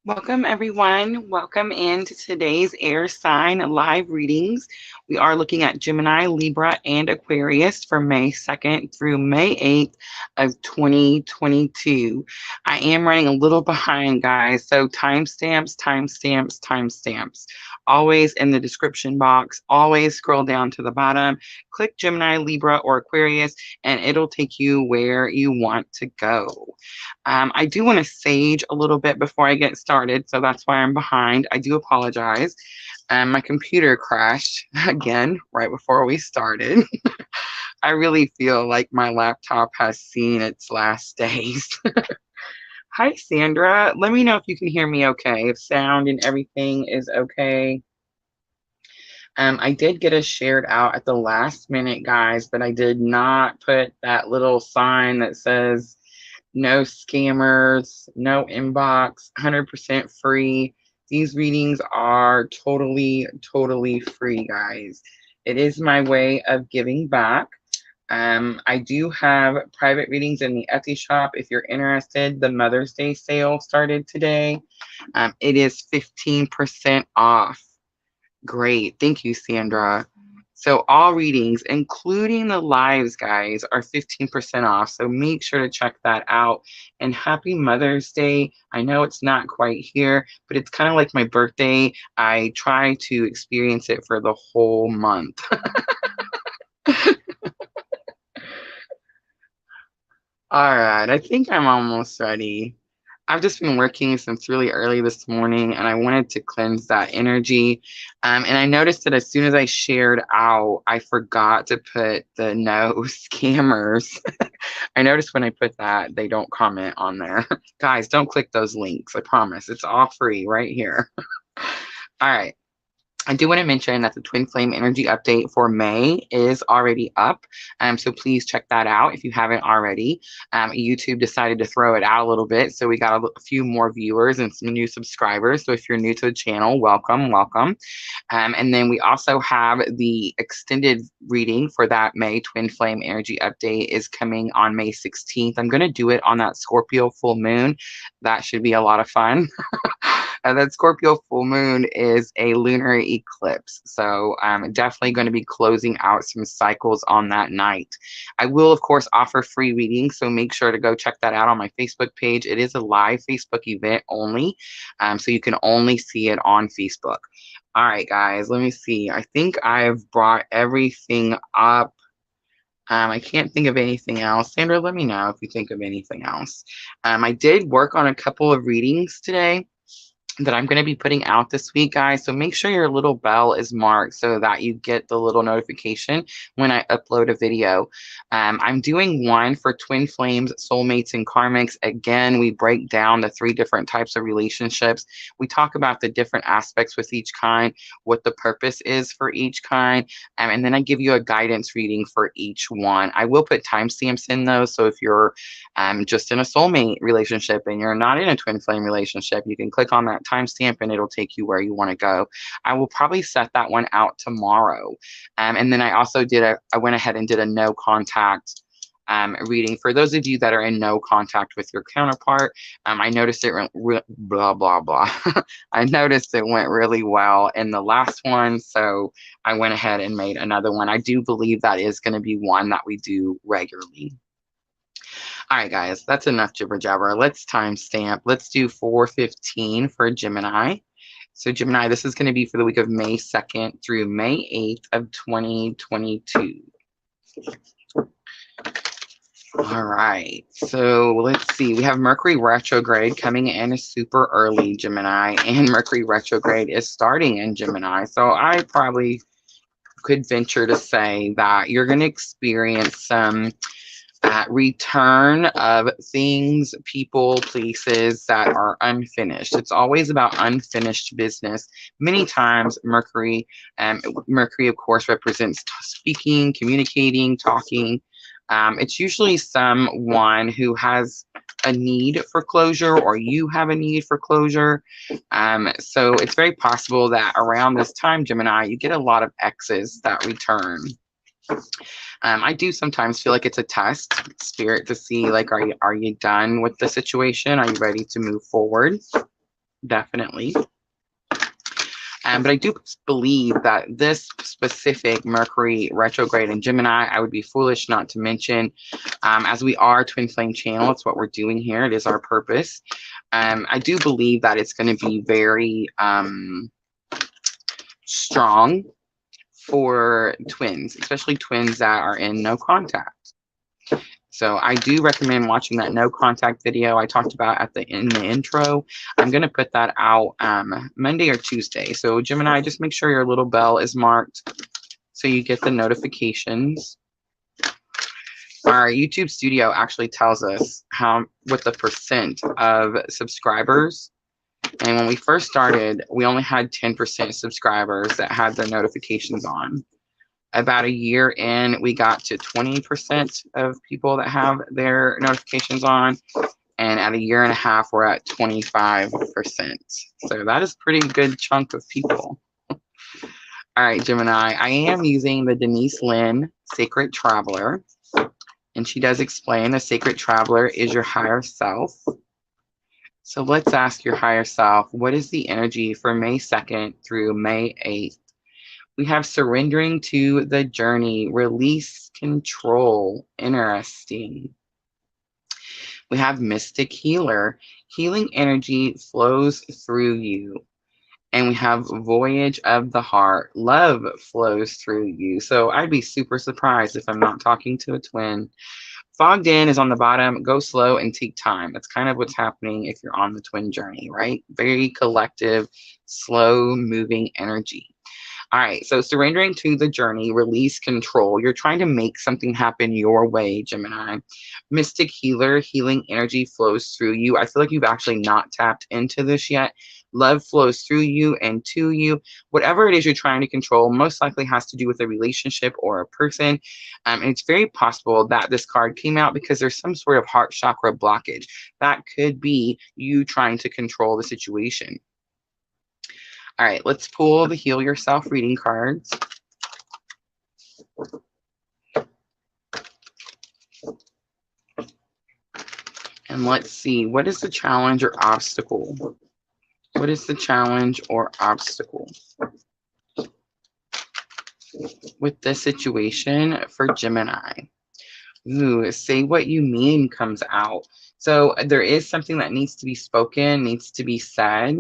Welcome, everyone. Welcome into today's air sign live readings. We are looking at Gemini, Libra, and Aquarius for May 2nd through May 8th of 2022. I am running a little behind, guys, so timestamps, timestamps, timestamps. Always in the description box. Always scroll down to the bottom. Click Gemini, Libra, or Aquarius, and it'll take you where you want to go. I do want to sage a little bit before I get started, so that's why I'm behind. I do apologize. My computer crashed again right before we started. I really feel like my laptop has seen its last days. Hi, Sandra. Let me know if you can hear me okay, if sound and everything is okay. I did get us shared out at the last minute, guys, but I did not put that little sign that says no scammers, no inbox, 100% free. These readings are totally free, guys. It is my way of giving back. I do have private readings in the Etsy shop. If you're interested, the Mother's Day sale started today. It is 15% off. Great. Thank you, Sandra. So all readings, including the lives, guys, are 15% off. So make sure to check that out. And happy Mother's Day. I know it's not quite here, but it's kind of like my birthday. I try to experience it for the whole month. All right, I think I'm almost ready. I've just been working since really early this morning and I wanted to cleanse that energy. And I noticed that as soon as I shared out, I forgot to put the no scammers. I noticed when I put that, they don't comment on there. Guys, don't click those links. I promise. It's all free right here. All right. I do want to mention that the Twin Flame Energy Update for May is already up. So please check that out if you haven't already. YouTube decided to throw it out a little bit. So we got a few more viewers and some new subscribers. So if you're new to the channel, welcome, welcome. And then we also have the extended reading for that May Twin Flame Energy Update is coming on May 16th. I'm going to do it on that Scorpio full moon. That should be a lot of fun. That Scorpio full moon is a lunar eclipse. So I'm definitely going to be closing out some cycles on that night. I will, of course, offer free readings. So make sure to go check that out on my Facebook page. It is a live Facebook event only. So you can only see it on Facebook. All right, guys, let me see. I think I've brought everything up. I can't think of anything else. Sandra, let me know if you think of anything else. I did work on a couple of readings today that I'm going to be putting out this week, guys. So make sure your little bell is marked so that you get the little notification when I upload a video. I'm doing one for twin flames, soulmates, and karmics. Again, we break down the 3 different types of relationships. We talk about the different aspects with each kind, what the purpose is for each kind, and then I give you a guidance reading for each one. I will put timestamps in those, so if you're just in a soulmate relationship and you're not in a twin flame relationship, you can click on that timestamp and it'll take you where you want to go. I will probably set that one out tomorrow. And then I also I went ahead and did a no contact reading for those of you that are in no contact with your counterpart. I noticed it went blah blah blah. I noticed it went really well in the last one, so I went ahead and made another one. I do believe that is going to be one that we do regularly. All right, guys, that's enough jibber jabber. Let's timestamp. Let's do 4:15 for Gemini. So Gemini, this is going to be for the week of May 2nd through May 8th of 2022. All right, so let's see. We have Mercury retrograde coming in super early, Gemini, and Mercury retrograde is starting in Gemini. So I probably could venture to say that you're going to experience some return of things, people, places that are unfinished. It's always about unfinished business. Many times Mercury, of course, represents speaking, communicating, talking. It's usually someone who has a need for closure, or you have a need for closure. So it's very possible that around this time, Gemini, you get a lot of exes that return. I do sometimes feel like it's a test, Spirit, to see, like, are you done with the situation? Are you ready to move forward? definitely. But I do believe that this specific Mercury retrograde in Gemini, I would be foolish not to mention, as we are Twin Flame Channel, it's what we're doing here. It is our purpose. I do believe that it's going to be very strong for twins, especially twins that are in no contact. So I do recommend watching that no contact video I talked about in the intro. I'm going to put that out Monday or Tuesday. So Gemini, just make sure your little bell is marked so you get the notifications. Our YouTube studio actually tells us what the percent of subscribers. And when we first started, we only had 10% subscribers that had their notifications on. About a year in, we got to 20% of people that have their notifications on. And at a year and a half, we're at 25%. So that is a pretty good chunk of people. All right, Gemini, I am using the Denise Lynn Sacred Traveler. And she does explain the Sacred Traveler is your higher self. So let's ask your higher self, what is the energy for May 2nd through May 8th? We have surrendering to the journey, release control. Interesting. We have mystic healer. Healing energy flows through you. And we have voyage of the heart. Love flows through you. So I'd be super surprised if I'm not talking to a twin. Fogged in is on the bottom. Go slow and take time. That's kind of what's happening if you're on the twin journey, right? Very collective, slow moving energy. All right, so surrendering to the journey, release control. You're trying to make something happen your way, Gemini. Mystic healer, healing energy flows through you. I feel like you've actually not tapped into this yet. Love flows through you and to you. Whatever it is you're trying to control most likely has to do with a relationship or a person. And it's very possible that this card came out because there's some sort of heart chakra blockage. That could be you trying to control the situation. All right, let's pull the Heal Yourself reading cards. And let's see, what is the challenge or obstacle? What is the challenge or obstacle with this situation for Gemini? Ooh, say what you mean comes out. So there is something that needs to be spoken, needs to be said.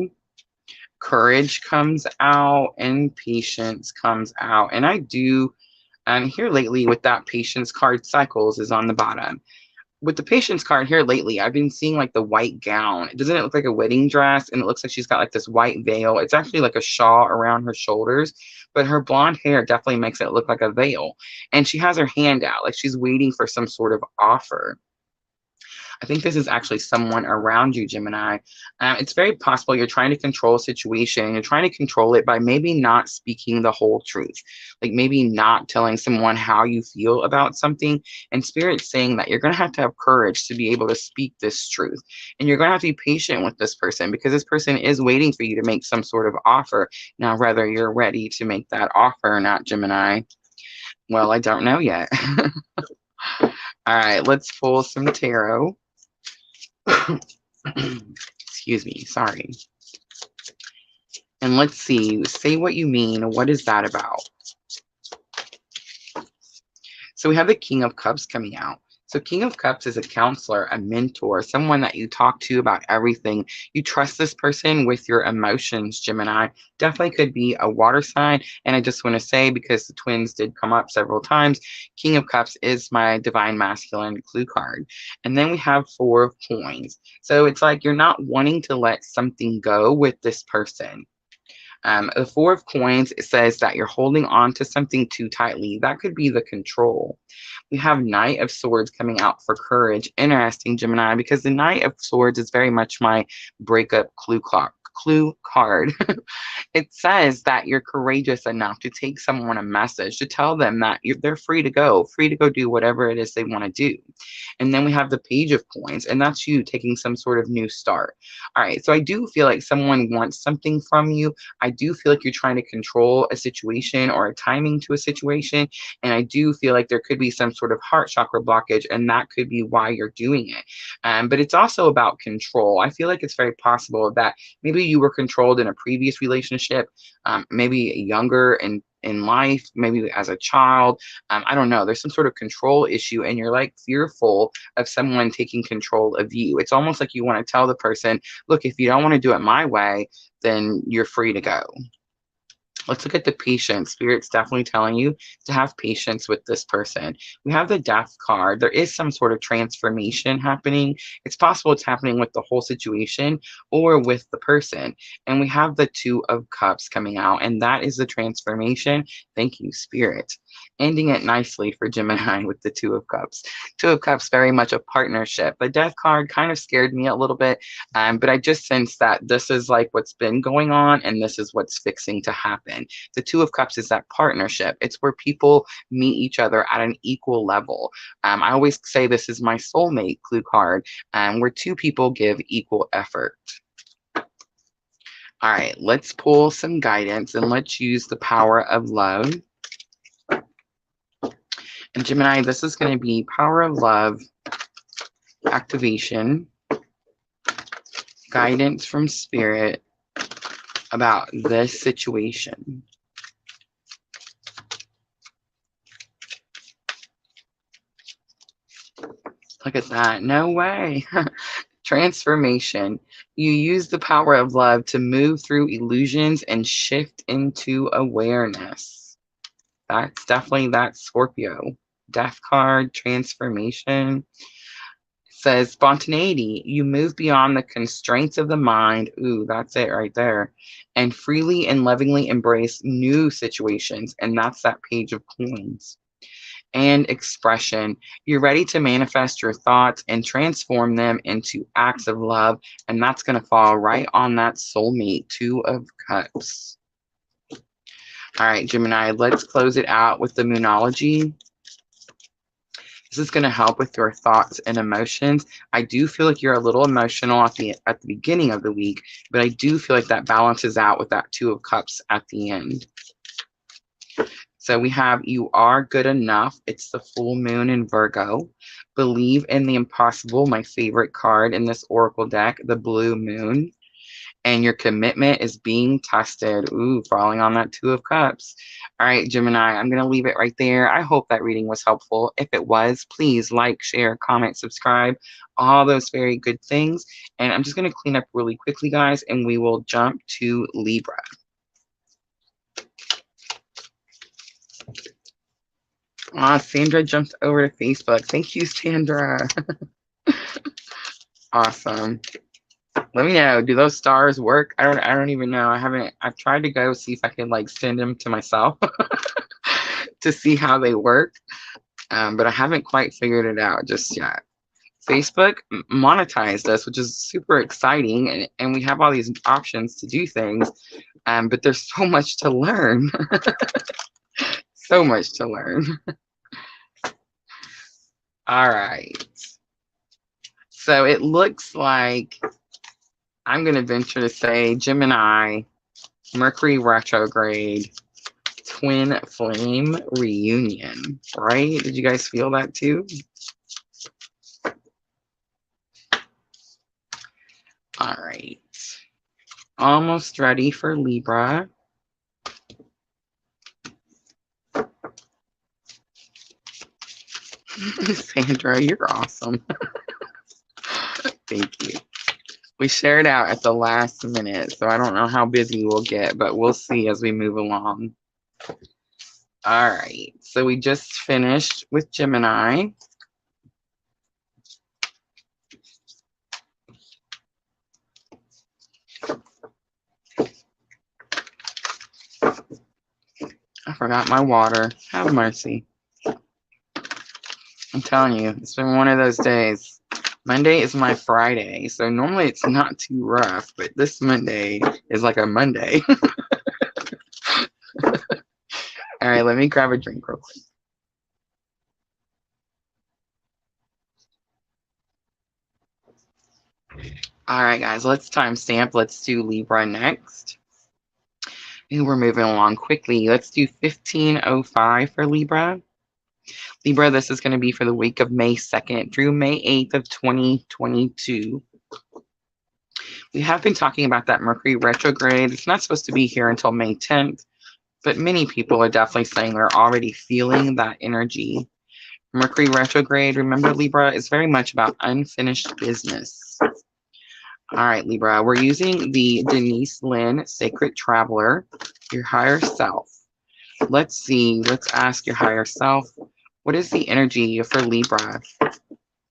Courage comes out and patience comes out. And I do here lately with that patience card, cycles is on the bottom. With the patience card here lately, I've been seeing like the white gown. Doesn't it look like a wedding dress? And it looks like she's got like this white veil. It's actually like a shawl around her shoulders, but her blonde hair definitely makes it look like a veil. And she has her hand out like she's waiting for some sort of offer. I think this is actually someone around you, Gemini. It's very possible you're trying to control a situation. You're trying to control it by maybe not speaking the whole truth, like maybe not telling someone how you feel about something. And Spirit's saying that you're going to have courage to be able to speak this truth. And you're going to have to be patient with this person because this person is waiting for you to make some sort of offer. Now, whether you're ready to make that offer or not, Gemini, well, I don't know yet. All right, let's pull some tarot. Excuse me, sorry. And let's see, say what you mean. What is that about? So we have the King of Cups coming out. So King of Cups is a counselor, a mentor, someone that you talk to about everything. You trust this person with your emotions, Gemini. Definitely could be a water sign. And I just want to say, because the twins did come up several times, King of Cups is my divine masculine clue card. And then we have Four of Coins. So it's like you're not wanting to let something go with this person. The Four of Coins, it says that you're holding on to something too tightly. That could be the control. We have Knight of Swords coming out for courage. Interesting, Gemini, because the Knight of Swords is very much my breakup clue card. It says that you're courageous enough to take someone a message, to tell them that they're free to go do whatever it is they want to do. And then we have the Page of Coins, and that's you taking some sort of new start. All right, so I do feel like someone wants something from you. I do feel like you're trying to control a situation or a timing to a situation. And I do feel like there could be some sort of heart chakra blockage, and that could be why you're doing it. But it's also about control. I feel like it's very possible that maybe you were controlled in a previous relationship, maybe younger in life, maybe as a child. I don't know. There's some sort of control issue, and you're like fearful of someone taking control of you. It's almost like you want to tell the person, look, if you don't want to do it my way, then you're free to go. Let's look at the patience. Spirit's definitely telling you to have patience with this person. We have the Death card. There is some sort of transformation happening. It's possible it's happening with the whole situation or with the person. And we have the Two of Cups coming out, and that is the transformation. Thank you, Spirit. Ending it nicely for Gemini with the Two of Cups. Two of Cups, very much a partnership. The Death card kind of scared me a little bit, but I just sense that this is like what's been going on, and this is what's fixing to happen. The Two of Cups is that partnership. It's where people meet each other at an equal level. I always say this is my soulmate clue card, where two people give equal effort. All right, let's pull some guidance and let's use the power of love. And Gemini, this is going to be power of love, activation, guidance from Spirit about this situation. Look at that. No way. Transformation. You use the power of love to move through illusions and shift into awareness. That's definitely that Scorpio. Death card, transformation. Says spontaneity. You move beyond the constraints of the mind. Ooh, that's it right there. And freely and lovingly embrace new situations. And that's that Page of Coins. And expression. You're ready to manifest your thoughts and transform them into acts of love. And that's going to fall right on that soulmate, Two of Cups. All right, Gemini, let's close it out with the Moonology. This is going to help with your thoughts and emotions. I do feel like you're a little emotional at the beginning of the week, but I do feel like that balances out with that Two of Cups at the end. So we have you are good enough. It's the full moon in Virgo. Believe in the impossible, my favorite card in this oracle deck, the blue moon. And your commitment is being tested. Ooh, falling on that Two of Cups. All right, Gemini, I'm going to leave it right there. I hope that reading was helpful. If it was, please like, share, comment, subscribe, all those very good things. And I'm just going to clean up really quickly, guys, and we will jump to Libra. Sandra jumped over to Facebook. Thank you, Sandra. Awesome. Let me know. Do those stars work? I don't even know. I've tried to go see if I can like send them to myself to see how they work. But I haven't quite figured it out just yet. Facebook monetized us, which is super exciting, and we have all these options to do things. But there's so much to learn. So much to learn. All right. So it looks like I'm going to venture to say Gemini, Mercury retrograde, twin flame reunion, right? Did you guys feel that too? All right. Almost ready for Libra. Sandra, you're awesome. Thank you. We shared out at the last minute, so I don't know how busy we'll get, but we'll see as we move along. All right, so we just finished with Gemini. I forgot my water. Have mercy. I'm telling you, it's been one of those days. Monday is my Friday, so normally it's not too rough, but this Monday is like a Monday. All right, let me grab a drink real quick. All right, guys, let's timestamp. Let's do Libra next. And we're moving along quickly. Let's do 1505 for Libra. Libra, this is going to be for the week of May 2nd through May 8th of 2022. We have been talking about that Mercury retrograde. It's not supposed to be here until May 10th, but many people are definitely saying they're already feeling that energy. Mercury retrograde, remember, Libra, is very much about unfinished business. All right, Libra, we're using the Denise Lynn Sacred Traveler, your higher self. Let's see, let's ask your higher self, what is the energy for Libra,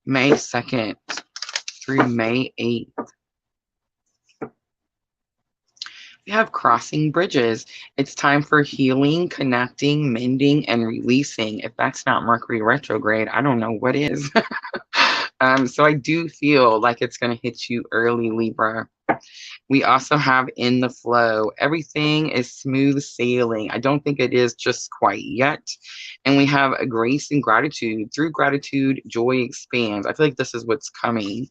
May 2nd through May 8th? We have crossing bridges. It's time for healing, connecting, mending, and releasing. If that's not Mercury retrograde, I don't know what is. So I do feel like it's going to hit you early, Libra. We also have in the flow. Everything is smooth sailing. I don't think it is just quite yet. And we have a grace and gratitude. Through gratitude, joy expands. I feel like this is what's coming.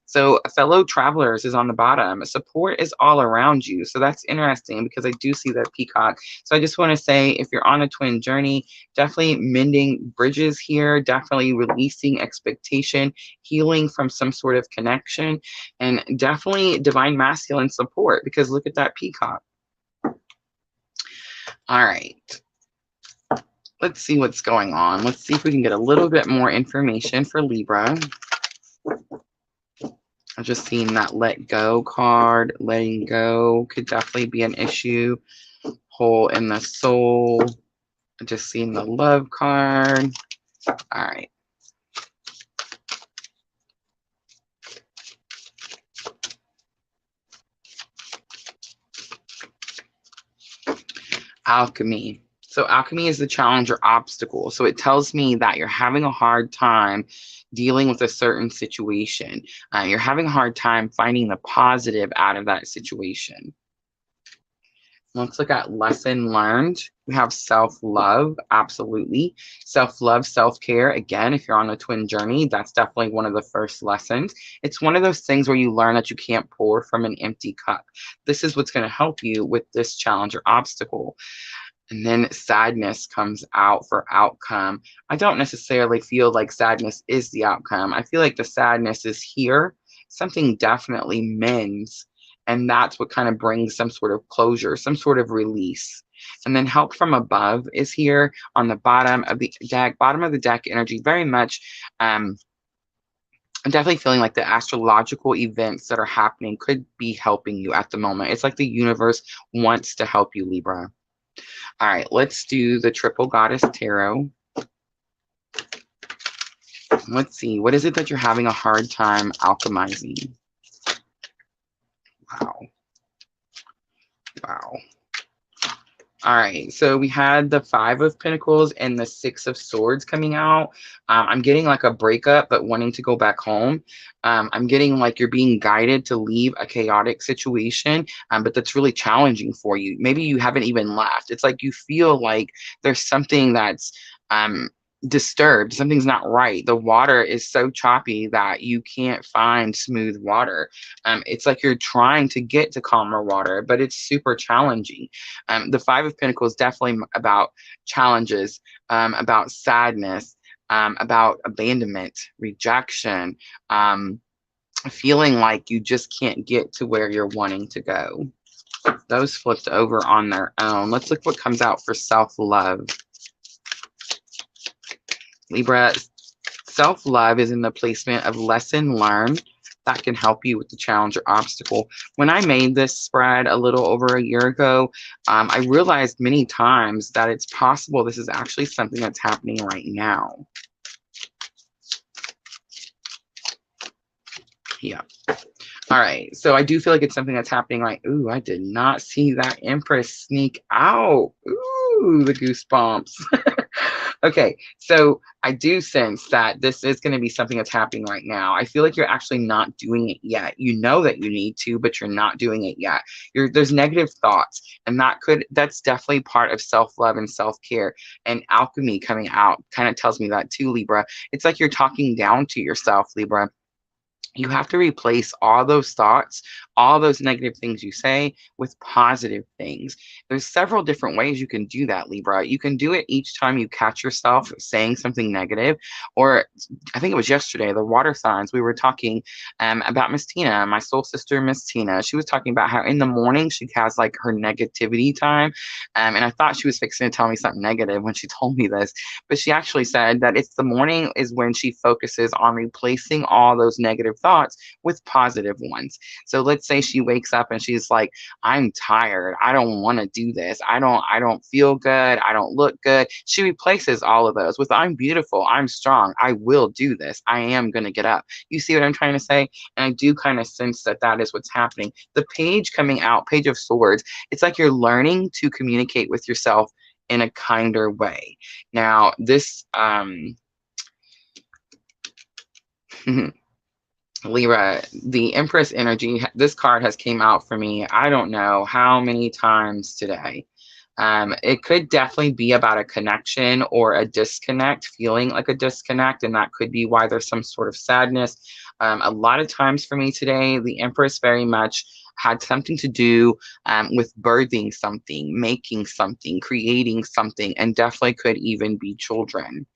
So fellow travelers is on the bottom. Support is all around you. So that's interesting because I do see that peacock. So I just want to say, if you're on a twin journey, definitely mending bridges here, definitely releasing expectation, healing from some sort of connection, and definitely divine masculine support, because look at that peacock. All right. Let's see what's going on. Let's see if we can get a little bit more information for Libra. I've just seen that let go card. Letting go could definitely be an issue. Hole in the soul. I've just seen the love card. All right. Alchemy. So alchemy is the challenge or obstacle. So it tells me that you're having a hard time dealing with a certain situation. You're having a hard time finding the positive out of that situation. Let's look at lesson learned. We have self-love, absolutely. Self-love, self-care. Again, if you're on a twin journey, that's definitely one of the first lessons. It's one of those things where you learn that you can't pour from an empty cup. This is what's going to help you with this challenge or obstacle. And then sadness comes out for outcome. I don't necessarily feel like sadness is the outcome. I feel like the sadness is here. Something definitely mends. And that's what kind of brings some sort of closure, some sort of release. And then help from above is here on the bottom of the deck. Bottom of the deck energy, very much, I'm definitely feeling like the astrological events that are happening could be helping you at the moment. It's like the universe wants to help you, Libra. All right, let's do the Triple Goddess Tarot. Let's see, what is it that you're having a hard time alchemizing? Wow. Wow. All right, so we had the Five of Pentacles and the Six of Swords coming out. I'm getting like a breakup, but wanting to go back home. I'm getting like you're being guided to leave a chaotic situation, but that's really challenging for you. Maybe you haven't even left. It's like you feel like there's something that's disturbed. Something's not right. The water is so choppy that you can't find smooth water. It's like you're trying to get to calmer water, but it's super challenging. The Five of Pentacles definitely about challenges, about sadness, about abandonment, rejection, feeling like you just can't get to where you're wanting to go. Those flipped over on their own. Let's look what comes out for self-love. Libra, self-love is in the placement of lesson learned that can help you with the challenge or obstacle. When I made this spread a little over a year ago, I realized many times that it's possible this is actually something that's happening right now. Yeah. All right. So I do feel like it's something that's happening right. Ooh, I did not see that Empress sneak out. Ooh, the goosebumps. Okay, so I do sense that this is going to be something that's happening right now. I feel like you're actually not doing it yet. You know that you need to, but you're not doing it yet. There's negative thoughts, and that's definitely part of self-love and self-care. And alchemy coming out kind of tells me that too, Libra. It's like you're talking down to yourself, Libra. You have to replace all those thoughts, all those negative things you say with positive things. There's several different ways you can do that, Libra. You can do it each time you catch yourself saying something negative, or I think it was yesterday, the water signs, we were talking about Miss Tina, my soul sister, Miss Tina. She was talking about how in the morning she has like her negativity time. And I thought she was fixing to tell me something negative when she told me this, but she actually said that it's the morning is when she focuses on replacing all those negative thoughts with positive ones. So let's say she wakes up and she's like, I'm tired. I don't want to do this. I don't feel good. I don't look good. She replaces all of those with I'm beautiful. I'm strong. I will do this. I am going to get up. You see what I'm trying to say? And I do kind of sense that that is what's happening. The page coming out, Page of Swords, it's like you're learning to communicate with yourself in a kinder way. Now, this Libra, the Empress energy, this card has came out for me, I don't know how many times today. It could definitely be about a connection or a disconnect, feeling like a disconnect, and that could be why there's some sort of sadness. A lot of times for me today, the Empress very much had something to do with birthing something, making something, creating something, and definitely could even be children.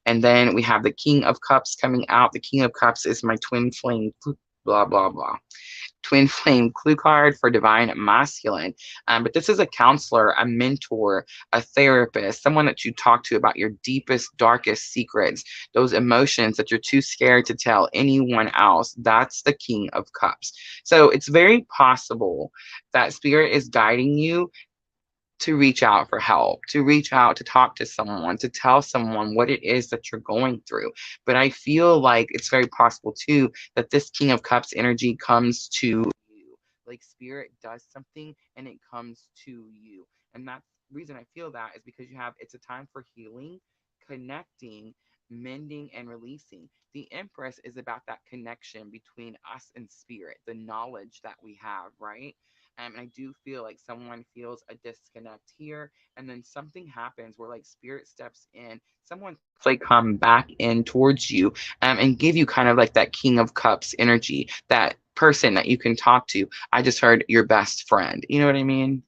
And then we have the King of Cups coming out. The King of Cups is my twin flame, blah, blah, blah. Twin flame clue card for divine masculine. But this is a counselor, a mentor, a therapist, someone that you talk to about your deepest, darkest secrets, those emotions that you're too scared to tell anyone else. That's the King of Cups. So it's very possible that spirit is guiding you to reach out for help, to reach out, to talk to someone, to tell someone what it is that you're going through. But I feel like it's very possible too that this King of Cups energy comes to you. Like spirit does something and it comes to you. And that's the reason I feel that is because it's a time for healing, connecting, mending, and releasing. The Empress is about that connection between us and spirit, the knowledge that we have, right? And I do feel like someone feels a disconnect here, and then something happens where like spirit steps in, someone like come back in towards you, and give you kind of like that King of Cups energy, that person that you can talk to. I just heard your best friend. You know what I mean?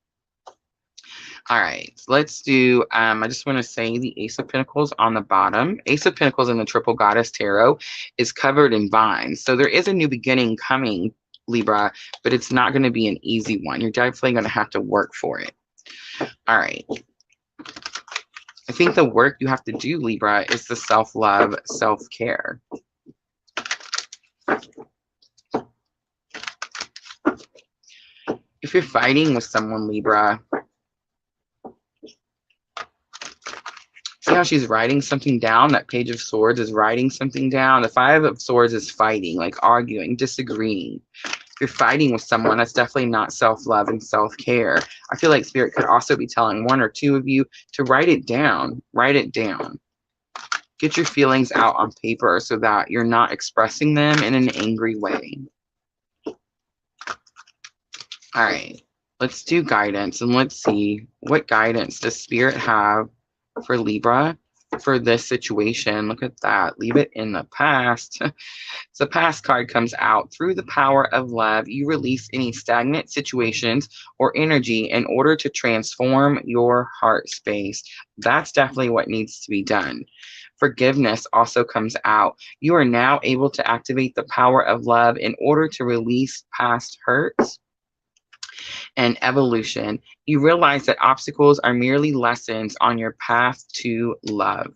All right, let's do, I just want to say the Ace of Pentacles on the bottom. Ace of Pentacles in the Triple Goddess Tarot is covered in vines. So there is a new beginning coming, Libra, but it's not going to be an easy one. You're definitely going to have to work for it. All right. I think the work you have to do, Libra, is the self-love, self-care. If you're fighting with someone, Libra, see how she's writing something down? That Page of Swords is writing something down. The Five of Swords is fighting, like arguing, disagreeing. If you're fighting with someone, that's definitely not self-love and self-care. I feel like Spirit could also be telling one or two of you to write it down. Write it down. Get your feelings out on paper so that you're not expressing them in an angry way. All right. Let's do guidance, and let's see what guidance does Spirit have for Libra for this situation. Look at that. Leave it in the past. So past card comes out. Through the power of love, you release any stagnant situations or energy in order to transform your heart space. That's definitely what needs to be done. Forgiveness also comes out. You are now able to activate the power of love in order to release past hurts. And evolution, you realize that obstacles are merely lessons on your path to love.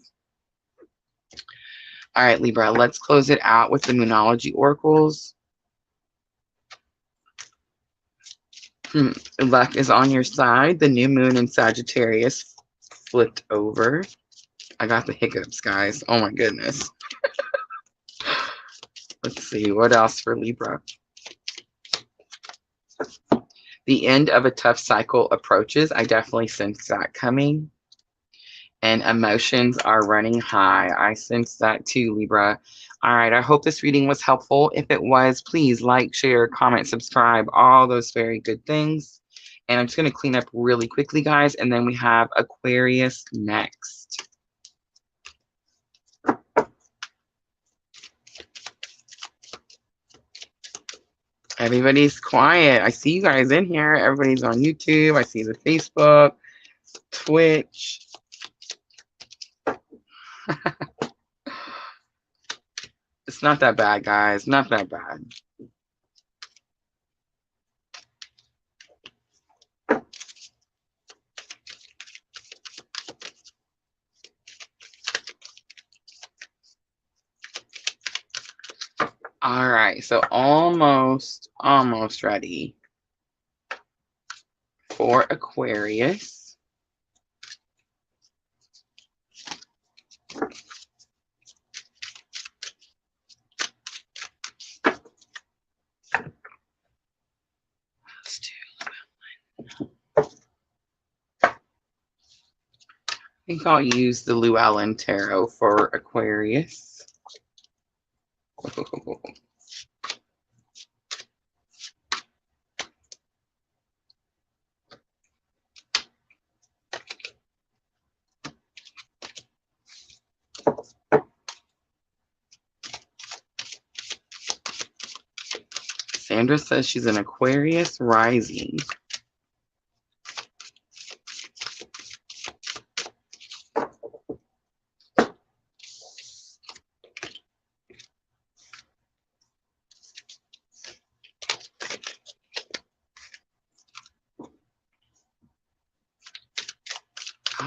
All right, Libra, let's close it out with the Moonology Oracles. Luck is on your side. The new moon in Sagittarius flipped over. I got the hiccups, guys. Oh my goodness. Let's see, what else for Libra? The end of a tough cycle approaches. I definitely sense that coming. And emotions are running high. I sense that too, Libra. All right, I hope this reading was helpful. If it was, please like, share, comment, subscribe, all those very good things. And I'm just going to clean up really quickly, guys, and then we have Aquarius next. Everybody's quiet. I see you guys in here. Everybody's on YouTube. I see the Facebook, Twitch. It's not that bad, guys. Not that bad. All right, so almost ready for Aquarius. Let's do I think I'll use the Llewellyn Tarot for Aquarius. Sandra says she's an Aquarius rising.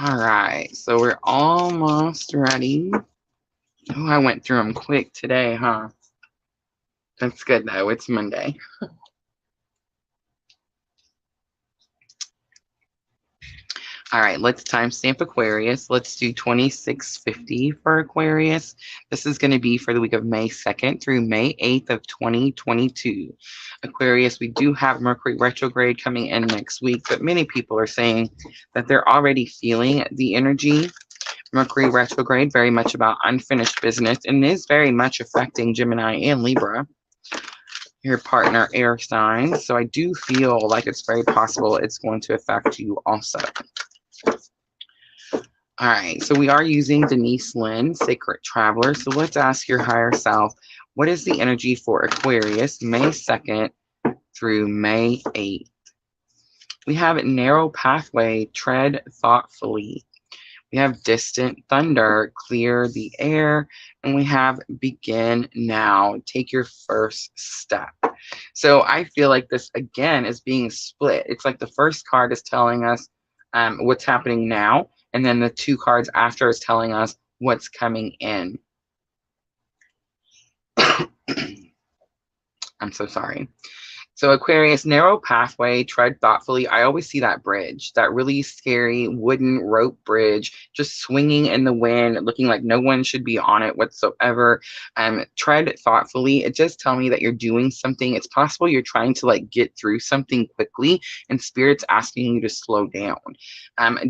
All right, so we're almost ready. Oh, I went through them quick today, huh? That's good, though. It's Monday. All right, let's timestamp Aquarius. Let's do 2650 for Aquarius. This is going to be for the week of May 2nd through May 8th of 2022. Aquarius, we do have Mercury retrograde coming in next week, but many people are saying that they're already feeling the energy. Mercury retrograde, very much about unfinished business, and is very much affecting Gemini and Libra, your partner air signs. So I do feel like it's very possible it's going to affect you also. All right, so we are using Denise Lynn, Sacred Traveler. So let's ask your higher self, what is the energy for Aquarius, May 2nd through May 8th? We have narrow pathway, tread thoughtfully. We have distant thunder, clear the air, and we have begin now, take your first step. So I feel like this, again, is being split. It's like the first card is telling us what's happening now, and then the two cards after is telling us what's coming in. I'm so sorry. So Aquarius, narrow pathway, tread thoughtfully. I always see that bridge, that really scary wooden rope bridge, just swinging in the wind, looking like no one should be on it whatsoever. Tread thoughtfully. It just tells me that you're doing something. It's possible you're trying to like get through something quickly, and Spirit's asking you to slow down.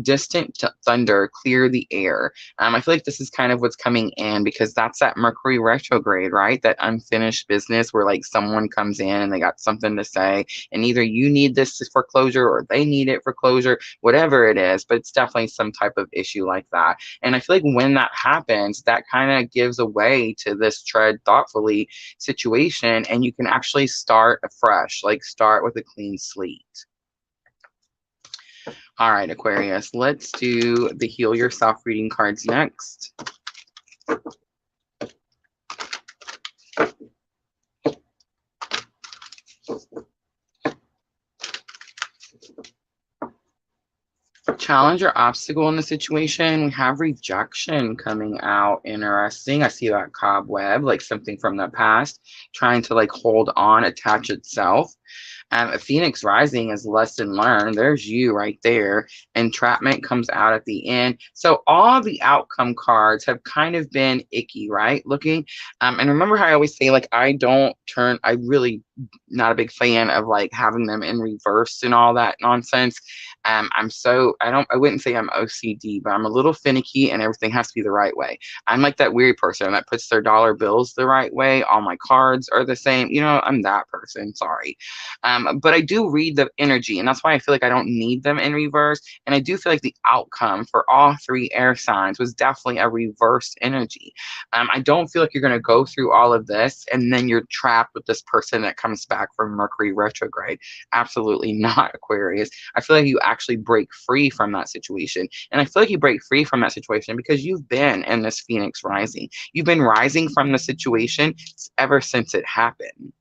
Distant thunder, clear the air. I feel like this is kind of what's coming in because that's that Mercury retrograde, right? That unfinished business where like someone comes in and they got something to say, and either you need this for closure or they need it for closure, whatever it is, but it's definitely some type of issue like that. And I feel like when that happens, that kind of gives away to this tread thoughtfully situation, and you can actually start afresh, like start with a clean slate. All right, Aquarius, let's do the Heal Yourself reading cards next. Challenge or obstacle in the situation. We have rejection coming out. Interesting. I see that cobweb, like something from the past, trying to like hold on, attach itself. A Phoenix rising is lesson learned. There's you right there. Entrapment comes out at the end. So all the outcome cards have kind of been icky, right? Looking. And remember how I always say, like, I really not a big fan of like having them in reverse and all that nonsense. I wouldn't say I'm OCD, but I'm a little finicky and everything has to be the right way. I'm like that weird person that puts their dollar bills the right way. All my cards are the same. You know, I'm that person. Sorry. But I do read the energy, and that's why I feel like I don't need them in reverse. And I do feel like the outcome for all three air signs was definitely a reversed energy. I don't feel like you're going to go through all of this and then you're trapped with this person that comes back from Mercury retrograde. Absolutely not, Aquarius. I feel like you actually break free from that situation. And I feel like you break free from that situation because you've been in this Phoenix rising. You've been rising from the situation ever since it happened.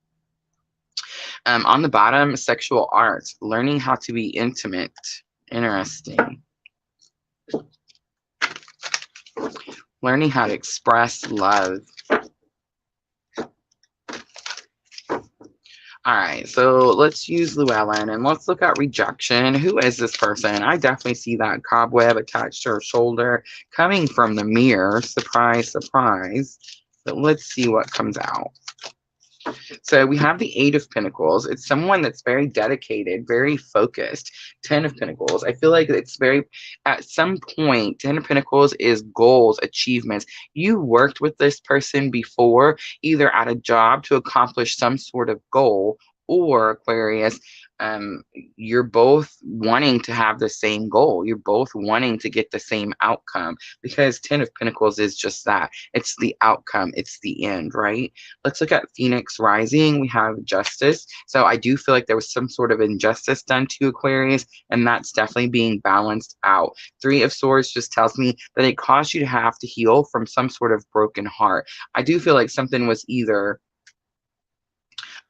On the bottom, sexual arts, learning how to be intimate. Interesting. Learning how to express love. All right, so let's use Llewellyn and let's look at rejection. Who is this person? I definitely see that cobweb attached to her shoulder coming from the mirror. Surprise, surprise. But let's see what comes out. So we have the Eight of Pentacles. It's someone that's very dedicated, very focused. 10 of Pentacles. I feel like it's very, at some point, 10 of Pentacles is goals, achievements. You worked with this person before, either at a job to accomplish some sort of goal, or Aquarius, you're both wanting to have the same goal. You're both wanting to get the same outcome, because 10 of Pentacles is just that. It's the outcome. It's the end, right? Let's look at Phoenix rising. We have justice. So I do feel like there was some sort of injustice done to Aquarius, and that's definitely being balanced out. 3 of Swords just tells me that it caused you to have to heal from some sort of broken heart. I do feel like something was either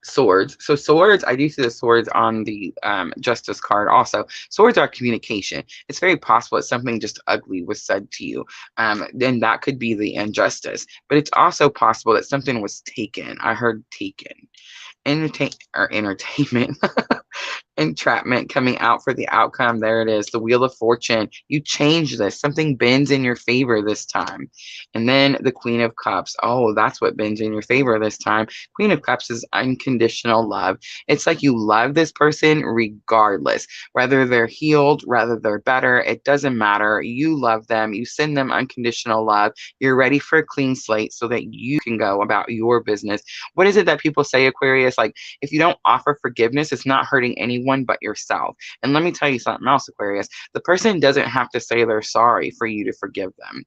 swords. So swords, I do see the swords on the justice card also. Swords are communication. It's very possible that something just ugly was said to you. Then that could be the injustice. But it's also possible that something was taken. I heard taken. Entertainment. Entrapment coming out for the outcome. There it is, the Wheel of Fortune. You change this. Something bends in your favor this time. And then the Queen of Cups. Oh, that's what bends in your favor this time. Queen of Cups is unconditional love. It's like you love this person regardless. Whether they're healed, whether they're better, it doesn't matter. You love them. You send them unconditional love. You're ready for a clean slate so that you can go about your business. What is it that people say, Aquarius? Like, if you don't offer forgiveness, it's not hurting anyone but yourself. And let me tell you something else, Aquarius. The person doesn't have to say they're sorry for you to forgive them.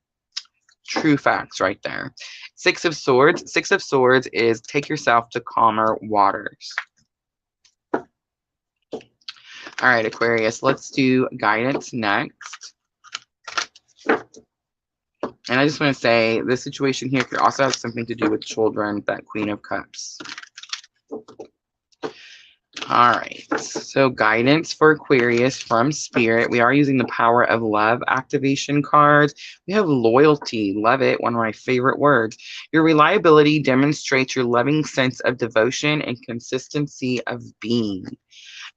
True facts right there. 6 of Swords. 6 of Swords is take yourself to calmer waters. All right, Aquarius, let's do guidance next. And I just want to say this situation here could also have something to do with children, that Queen of Cups. All right, so guidance for Aquarius from Spirit. We are using the Power of Love activation cards. We have loyalty. Love it. One of my favorite words. Your reliability demonstrates your loving sense of devotion and consistency of being.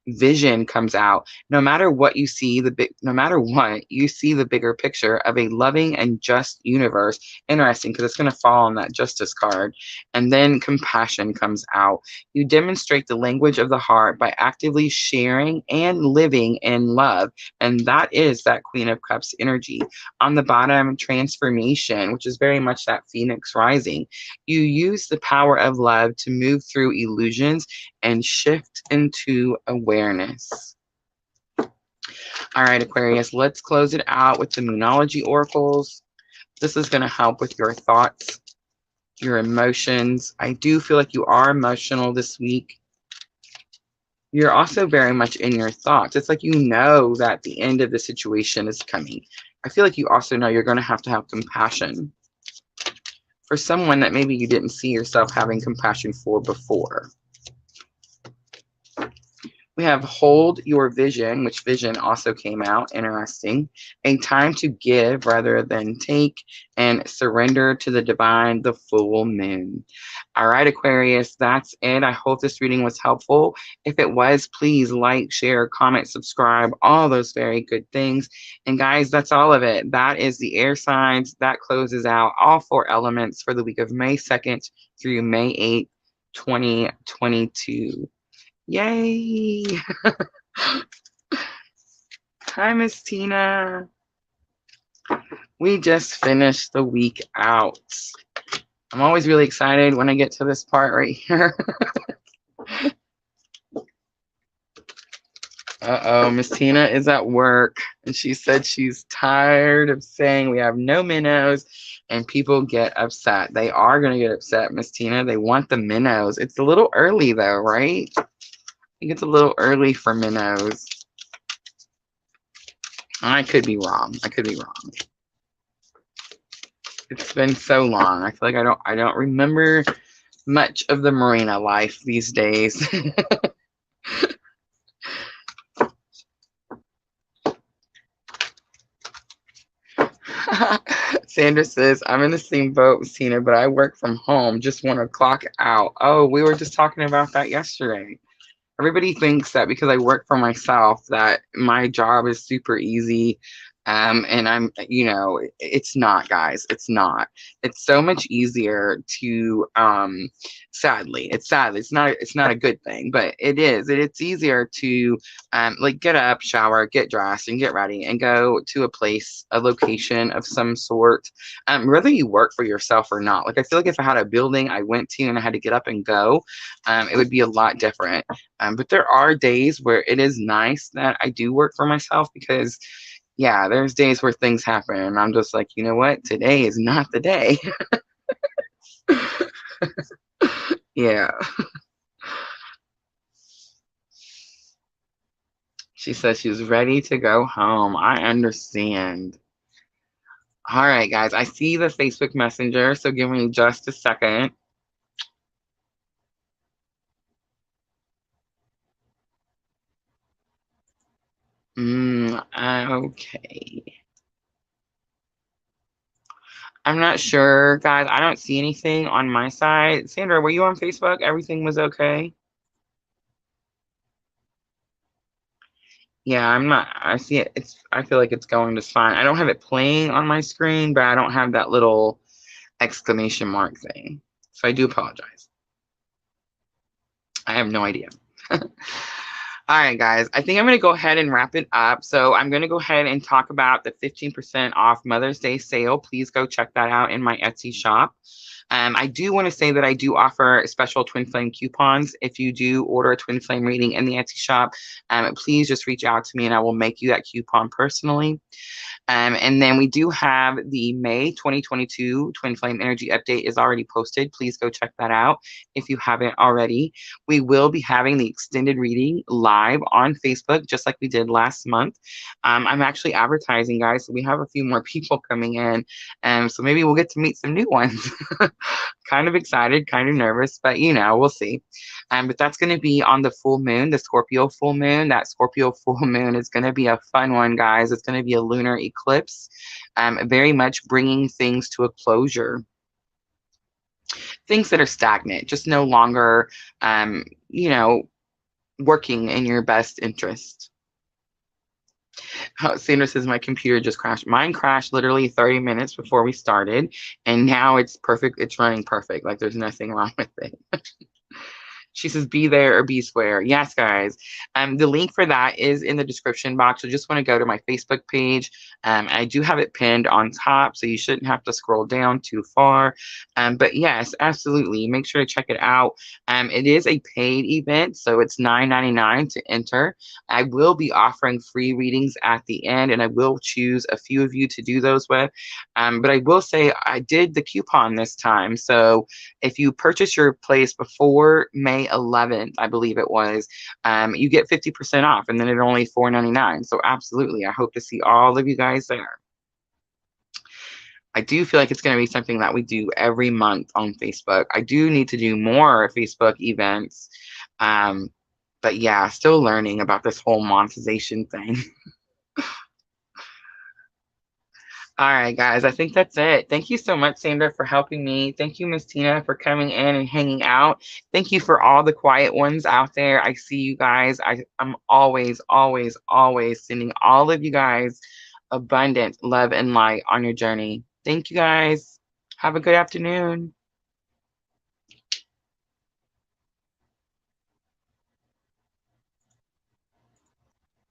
Vision comes out. No matter what you see, no matter what, you see the bigger picture of a loving and just universe. Interesting, because it's going to fall on that justice card. And then compassion comes out. You demonstrate the language of the heart by actively sharing and living in love. And that is that Queen of Cups energy. On the bottom, transformation, which is very much that Phoenix rising. You use the power of love to move through illusions and shift into awareness. All right, Aquarius, let's close it out with the Moonology oracles. This is going to help with your thoughts, your emotions. I do feel like you are emotional this week. You're also very much in your thoughts. It's like you know that the end of the situation is coming. I feel like you also know you're going to have compassion for someone that maybe you didn't see yourself having compassion for before. We have hold your vision, which vision also came out. Interesting. A time to give rather than take, and surrender to the divine, the full moon. All right, Aquarius, that's it. I hope this reading was helpful. If it was, please like, share, comment, subscribe, all those very good things. And guys, that's all of it. That is the air signs. That closes out all 4 elements for the week of May 2nd through May 8th, 2022. Yay! Hi, Miss Tina. We just finished the week out. I'm always really excited when I get to this part right here. Uh-oh, Miss Tina is at work, and she said she's tired of saying we have no minnows, and people get upset. They are going to get upset, Miss Tina. They want the minnows. It's a little early, though, right? I think it's a little early for minnows. I could be wrong. I could be wrong. It's been so long. I feel like I don't remember much of the marina life these days. Sandra says, I'm in the same boat with Tina, but I work from home. Just want to clock out. Oh, we were just talking about that yesterday. Everybody thinks that because I work for myself that my job is super easy. And I'm, it's not, guys. It's not. It's so much easier to, sadly, it's not a good thing, but it is. It's easier to, like get up, shower, get dressed, and get ready, and go to a place, a location of some sort. Whether you work for yourself or not. Like I feel like if I had a building I went to and I had to get up and go, it would be a lot different. But there are days where it is nice that I do work for myself because, yeah, there's days where things happen and I'm just like, you know what? Today is not the day. Yeah. She says she's ready to go home. I understand. All right, guys. I see the Facebook Messenger, so give me just a second. Okay. I'm not sure, guys. I don't see anything on my side. Sandra, were you on Facebook? Everything was okay? Yeah, I'm not. I see it. I feel like it's going just fine. I don't have it playing on my screen, but I don't have that little exclamation mark thing. So I do apologize. I have no idea. All right, guys, I think I'm going to go ahead and wrap it up. So I'm going to go ahead and talk about the 15% off Mother's Day sale. Please go check that out in my Etsy shop. I do want to say that I do offer special twin flame coupons. If you do order a twin flame reading in the Etsy shop, please just reach out to me and I will make you that coupon personally. And then we do have the May 2022 Twin Flame Energy Update is already posted. Please go check that out if you haven't already. We will be having the extended reading live on Facebook, just like we did last month. I'm actually advertising, guys, so we have a few more people coming in. So maybe we'll get to meet some new ones. Kind of excited, kind of nervous, but we'll see. But that's going to be on the full moon, the Scorpio full moon. That Scorpio full moon is going to be a fun one, guys. It's going to be a lunar eclipse, very much bringing things to a closure. Things that are stagnant, just no longer, working in your best interest. Sandra says my computer just crashed. Mine crashed literally 30 minutes before we started, and now it's perfect. It's running perfect. Like there's nothing wrong with it. She says, be there or be square. Yes, guys. The link for that is in the description box. So just want to go to my Facebook page. I do have it pinned on top, so you shouldn't have to scroll down too far. But yes, absolutely. Make sure to check it out. It is a paid event, so it's $9.99 to enter. I will be offering free readings at the end, and I will choose a few of you to do those with. But I will say I did the coupon this time. So if you purchase your place before May 11th, I believe it was, you get 50% off, and then it's only $4.99. So absolutely, I hope to see all of you guys there. I do feel like it's going to be something that we do every month on Facebook. I do need to do more Facebook events. But yeah, still learning about this whole monetization thing. All right, guys, I think that's it. Thank you so much, Sandra, for helping me. Thank you, Miss Tina, for coming in and hanging out. Thank you for all the quiet ones out there. I see you guys. I'm always, always, always sending all of you guys abundant love and light on your journey. Thank you, guys. Have a good afternoon.